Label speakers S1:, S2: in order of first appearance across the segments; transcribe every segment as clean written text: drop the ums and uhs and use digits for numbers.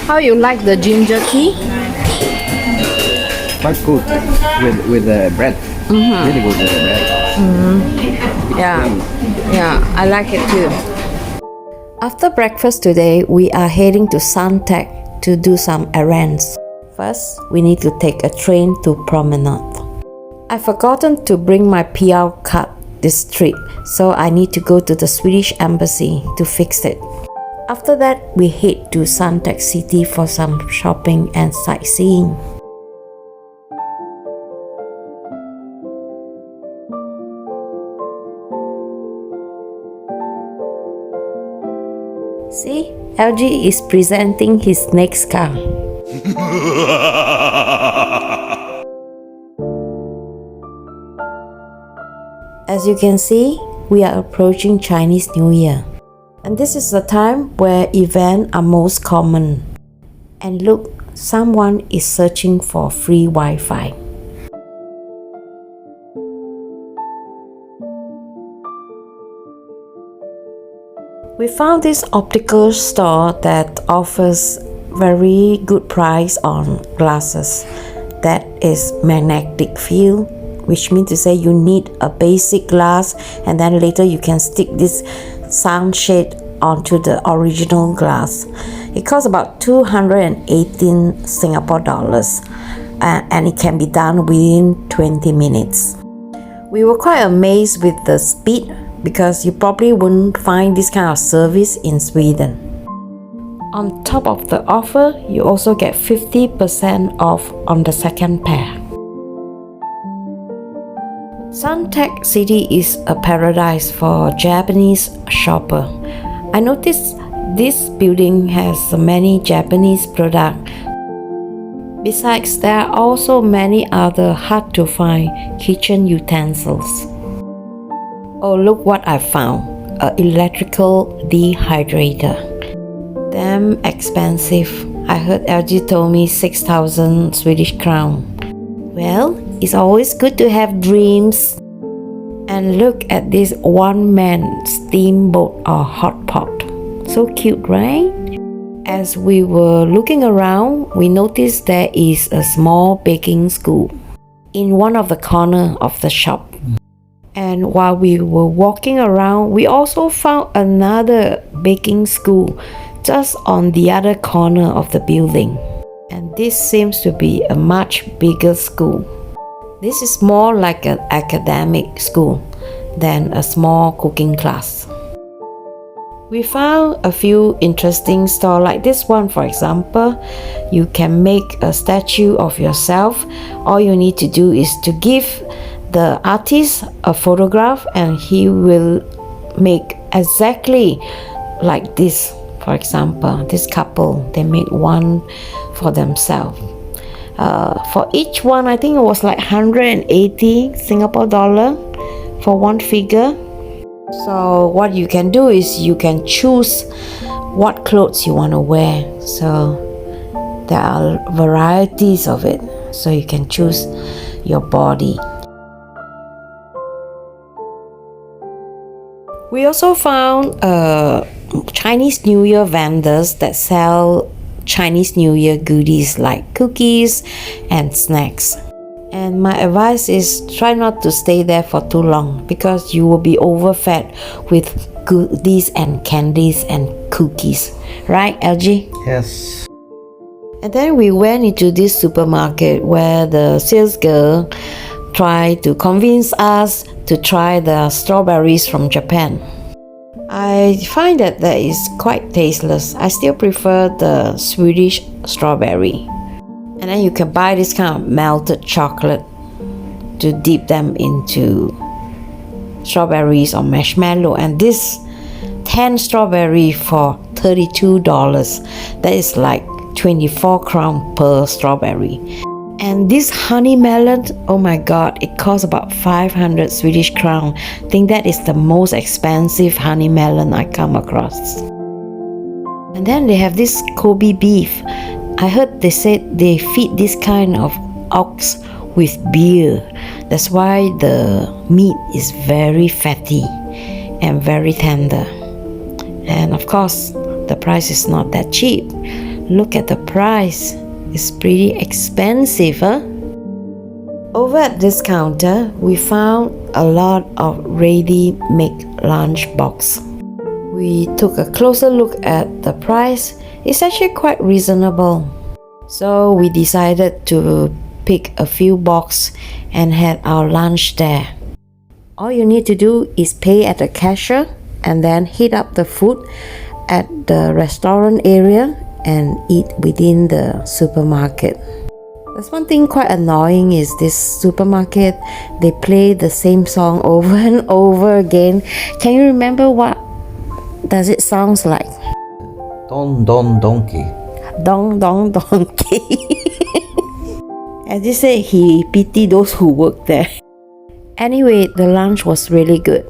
S1: How you like the ginger tea?
S2: Quite good with the bread. Really good with the bread.
S1: Yeah, I like it too. After breakfast today, we are heading to Suntec to do some errands. First, we need to take a train to Promenade. I've forgotten to bring my PR card this trip, so I need to go to the Swedish embassy to fix it. After that, we head to Suntec City for some shopping and sightseeing. See, LG is presenting his next car. As you can see, we are approaching Chinese New Year. And this is the time where events are most common. And look, someone is searching for free Wi-Fi. We found this optical store that offers very good price on glasses. That is magnetic field, which means to say you need a basic glass and then later you can stick this sound shade onto the original glass. It costs about 218 Singapore dollars and it can be done within 20 minutes. We were quite amazed with the speed because you probably wouldn't find this kind of service in Sweden. On top of the offer, you also get 50% off on the second pair. Suntec City is a paradise for Japanese shopper. I noticed this building has many Japanese products. Besides, there are also many other hard to find kitchen utensils. Oh, look what I found, an electrical dehydrator. Damn expensive. I heard LG told me 6,000 Swedish crown. Well, it's always good to have dreams. And look at this one-man steamboat or hot pot. So cute, right? As we were looking around, we noticed there is a small baking school in one of the corners of the shop. And while we were walking around, we also found another baking school just on the other corner of the building. And this seems to be a much bigger school. This is more like an academic school than a small cooking class. We found a few interesting stores like this one, for example. You can make a statue of yourself. All you need to do is to give the artist a photograph and he will make exactly like this. For example, this couple, they made one for themselves. For each one, I think it was like 180 Singapore dollar for one figure. So what you can do is you can choose what clothes you want to wear. So there are varieties of it. So you can choose your body. We also found Chinese New Year vendors that sell Chinese New Year goodies like cookies and snacks. And my advice is try not to stay there for too long because you will be overfed with goodies and candies and cookies. Right, LG?
S2: Yes.
S1: And then we went into this supermarket where the sales girl tried to convince us to try the strawberries from Japan. I find that is quite tasteless. I still prefer the Swedish strawberry. And then you can buy this kind of melted chocolate to dip them into strawberries or marshmallow. And this 10 strawberry for $32. That is like 24 crown per strawberry. And this honey melon, oh my god, it costs about 500 Swedish crown. I think that is the most expensive honey melon I come across. And then they have this Kobe beef. I heard they said they feed this kind of ox with beer. That's why the meat is very fatty and very tender. And of course, the price is not that cheap. Look at the price. It's pretty expensive, huh? Over at this counter, we found a lot of ready-made lunch box. We took a closer look at the price. It's actually quite reasonable. So we decided to pick a few box and had our lunch there. All you need to do is pay at the cashier and then heat up the food at the restaurant area and eat within the supermarket. There's one thing quite annoying is this supermarket, they play the same song over and over again. Can you remember what does it sounds like?
S2: Don Don Donkey.
S1: Dong dong donkey. As you said, he pity those who work there. Anyway, the lunch was really good.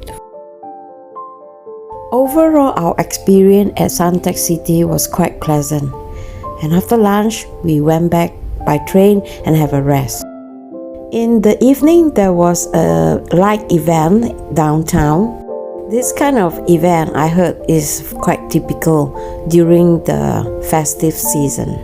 S1: Overall, our experience at Suntec City was quite pleasant. And after lunch, we went back by train and have a rest. In the evening, there was a light event downtown. This kind of event, I heard, is quite typical during the festive season.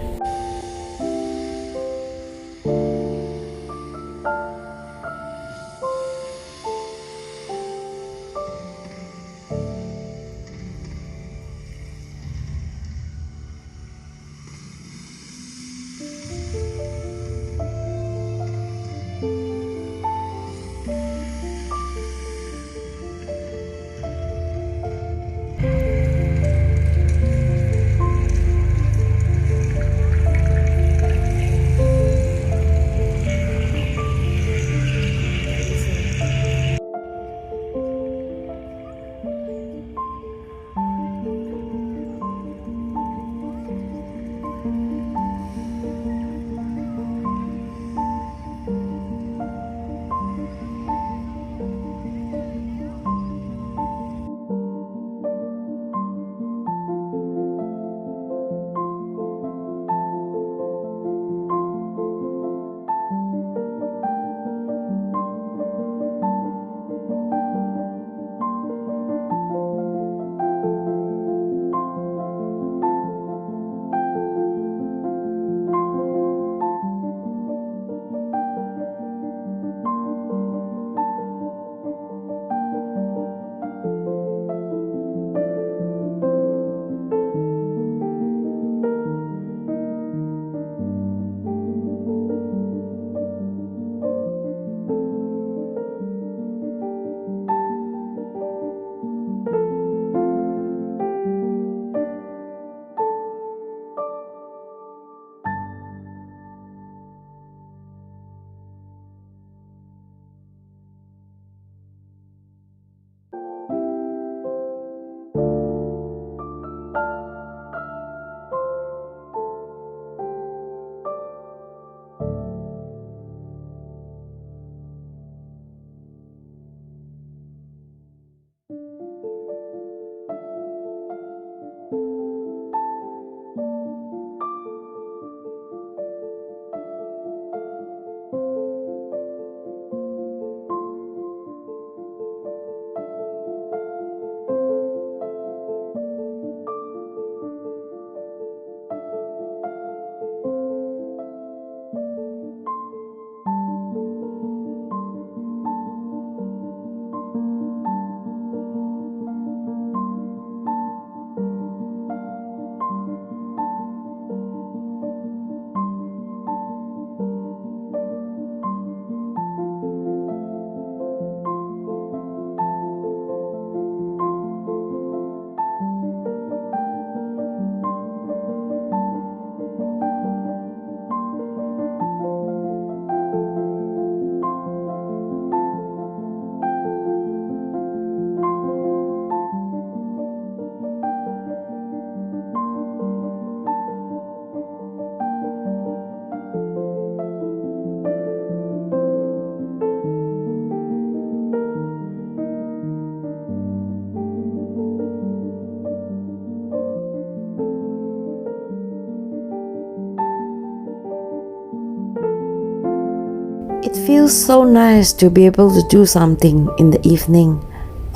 S1: It feels so nice to be able to do something in the evening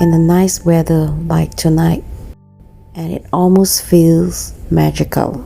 S1: in the nice weather like tonight, and it almost feels magical.